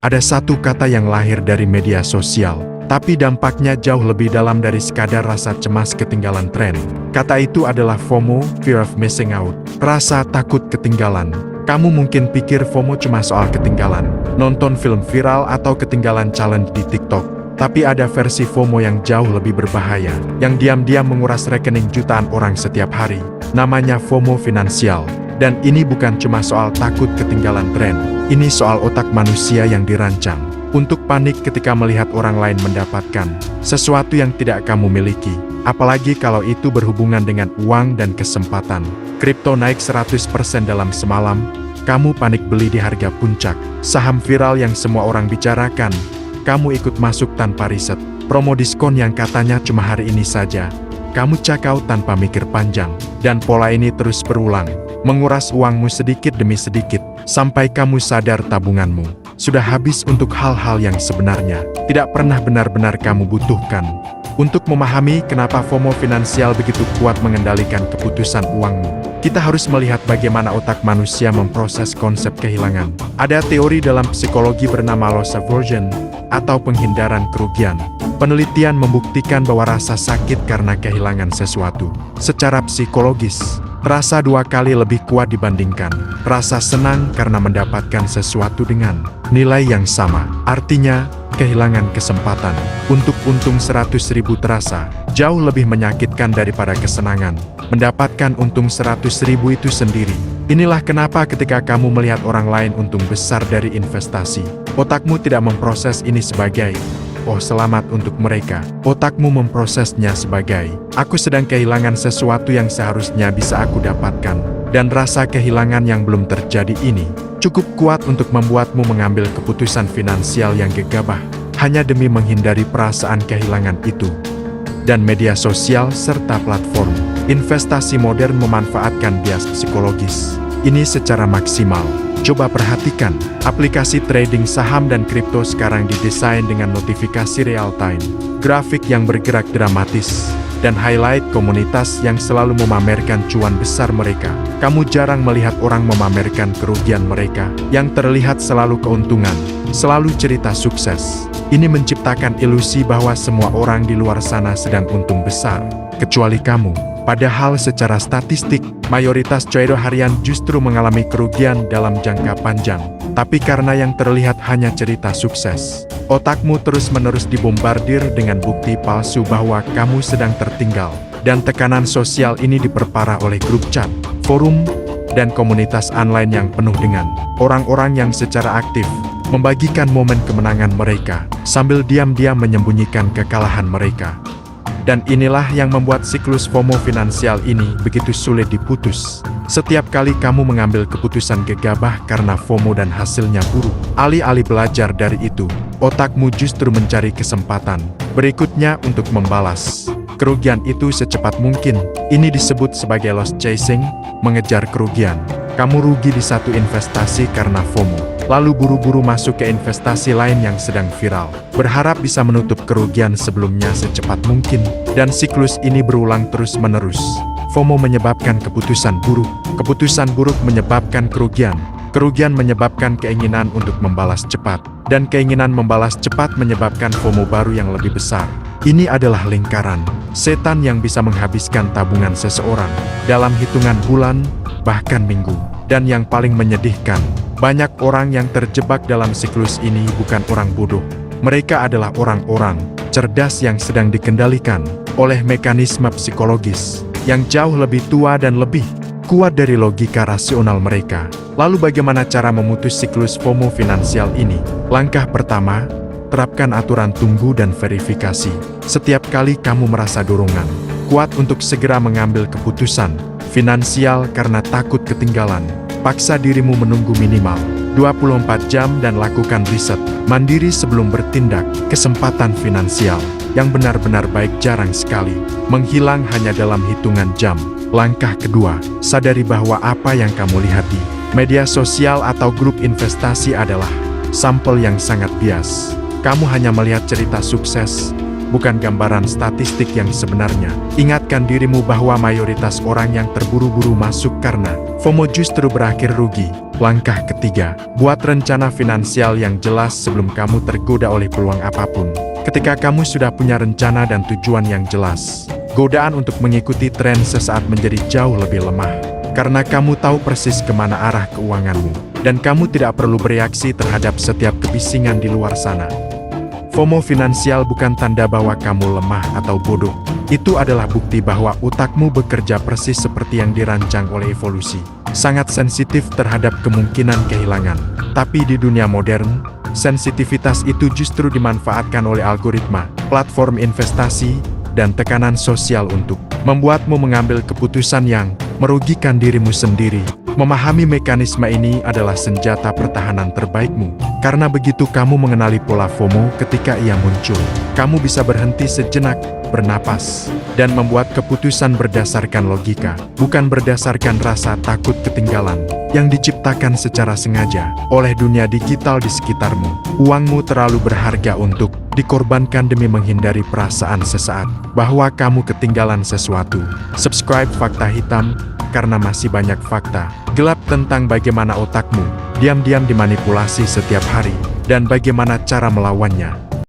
Ada satu kata yang lahir dari media sosial, tapi dampaknya jauh lebih dalam dari sekadar rasa cemas ketinggalan tren. Kata itu adalah FOMO, Fear of Missing Out, rasa takut ketinggalan. Kamu mungkin pikir FOMO cuma soal ketinggalan, nonton film viral atau ketinggalan challenge di TikTok. Tapi ada versi FOMO yang jauh lebih berbahaya, yang diam-diam menguras rekening jutaan orang setiap hari. Namanya FOMO finansial. Dan ini bukan cuma soal takut ketinggalan tren, ini soal otak manusia yang dirancang untuk panik ketika melihat orang lain mendapatkan sesuatu yang tidak kamu miliki. Apalagi kalau itu berhubungan dengan uang dan kesempatan. Kripto naik 100% dalam semalam, kamu panik beli di harga puncak. Saham viral yang semua orang bicarakan, kamu ikut masuk tanpa riset. Promo diskon yang katanya cuma hari ini saja, kamu cakau tanpa mikir panjang. Dan pola ini terus berulang, menguras uangmu sedikit demi sedikit, sampai kamu sadar tabunganmu sudah habis untuk hal-hal yang sebenarnya tidak pernah benar-benar kamu butuhkan. Untuk memahami kenapa FOMO finansial begitu kuat mengendalikan keputusan uangmu, kita harus melihat bagaimana otak manusia memproses konsep kehilangan. Ada teori dalam psikologi bernama loss aversion, atau penghindaran kerugian. Penelitian membuktikan bahwa rasa sakit karena kehilangan sesuatu, secara psikologis, terasa 2 kali lebih kuat dibandingkan rasa senang karena mendapatkan sesuatu dengan nilai yang sama. Artinya, kehilangan kesempatan untuk untung 100.000 terasa jauh lebih menyakitkan daripada kesenangan mendapatkan untung 100.000 itu sendiri. Inilah kenapa ketika kamu melihat orang lain untung besar dari investasi, otakmu tidak memproses ini sebagai "oh selamat untuk mereka". Otakmu memprosesnya sebagai "aku sedang kehilangan sesuatu yang seharusnya bisa aku dapatkan". Dan rasa kehilangan yang belum terjadi ini cukup kuat untuk membuatmu mengambil keputusan finansial yang gegabah, hanya demi menghindari perasaan kehilangan itu. Dan media sosial serta platform investasi modern memanfaatkan bias psikologis ini secara maksimal. Coba perhatikan, aplikasi trading saham dan kripto sekarang didesain dengan notifikasi real-time, grafik yang bergerak dramatis, dan highlight komunitas yang selalu memamerkan cuan besar mereka. Kamu jarang melihat orang memamerkan kerugian mereka, yang terlihat selalu keuntungan, selalu cerita sukses. Ini menciptakan ilusi bahwa semua orang di luar sana sedang untung besar, kecuali kamu. Padahal secara statistik, mayoritas trader harian justru mengalami kerugian dalam jangka panjang. Tapi karena yang terlihat hanya cerita sukses, otakmu terus-menerus dibombardir dengan bukti palsu bahwa kamu sedang tertinggal. Dan tekanan sosial ini diperparah oleh grup chat, forum, dan komunitas online yang penuh dengan orang-orang yang secara aktif membagikan momen kemenangan mereka, sambil diam-diam menyembunyikan kekalahan mereka. Dan inilah yang membuat siklus FOMO finansial ini begitu sulit diputus. Setiap kali kamu mengambil keputusan gegabah karena FOMO dan hasilnya buruk, alih-alih belajar dari itu, otakmu justru mencari kesempatan berikutnya untuk membalas kerugian itu secepat mungkin. Ini disebut sebagai loss chasing, mengejar kerugian. Kamu rugi di satu investasi karena FOMO, lalu buru-buru masuk ke investasi lain yang sedang viral, berharap bisa menutup kerugian sebelumnya secepat mungkin. Dan siklus ini berulang terus-menerus. FOMO menyebabkan keputusan buruk menyebabkan kerugian, kerugian menyebabkan keinginan untuk membalas cepat, dan keinginan membalas cepat menyebabkan FOMO baru yang lebih besar. Ini adalah lingkaran setan yang bisa menghabiskan tabungan seseorang dalam hitungan bulan, bahkan minggu. Dan yang paling menyedihkan, banyak orang yang terjebak dalam siklus ini bukan orang bodoh. Mereka adalah orang-orang cerdas yang sedang dikendalikan oleh mekanisme psikologis yang jauh lebih tua dan lebih kuat dari logika rasional mereka. Lalu bagaimana cara memutus siklus FOMO finansial ini? Langkah pertama, terapkan aturan tunggu dan verifikasi. Setiap kali kamu merasa dorongan kuat untuk segera mengambil keputusan finansial karena takut ketinggalan, paksa dirimu menunggu minimal 24 jam dan lakukan riset mandiri sebelum bertindak. Kesempatan finansial yang benar-benar baik jarang sekali menghilang hanya dalam hitungan jam. Langkah kedua, sadari bahwa apa yang kamu lihat di media sosial atau grup investasi adalah sampel yang sangat bias. Kamu hanya melihat cerita sukses, bukan gambaran statistik yang sebenarnya. Ingatkan dirimu bahwa mayoritas orang yang terburu-buru masuk karena FOMO justru berakhir rugi. Langkah ketiga, buat rencana finansial yang jelas sebelum kamu tergoda oleh peluang apapun. Ketika kamu sudah punya rencana dan tujuan yang jelas, godaan untuk mengikuti tren sesaat menjadi jauh lebih lemah. Karena kamu tahu persis kemana arah keuanganmu, dan kamu tidak perlu bereaksi terhadap setiap kebisingan di luar sana. FOMO finansial bukan tanda bahwa kamu lemah atau bodoh. Itu adalah bukti bahwa otakmu bekerja persis seperti yang dirancang oleh evolusi. Sangat sensitif terhadap kemungkinan kehilangan. Tapi di dunia modern, sensitivitas itu justru dimanfaatkan oleh algoritma, platform investasi, dan tekanan sosial untuk membuatmu mengambil keputusan yang merugikan dirimu sendiri. Memahami mekanisme ini adalah senjata pertahanan terbaikmu. Karena begitu kamu mengenali pola FOMO ketika ia muncul, kamu bisa berhenti sejenak, bernapas, dan membuat keputusan berdasarkan logika, bukan berdasarkan rasa takut ketinggalan yang diciptakan secara sengaja oleh dunia digital di sekitarmu. Uangmu terlalu berharga untuk dikorbankan demi menghindari perasaan sesaat bahwa kamu ketinggalan sesuatu. Subscribe Fakta Hitam, karena masih banyak fakta gelap tentang bagaimana otakmu diam-diam dimanipulasi setiap hari dan bagaimana cara melawannya.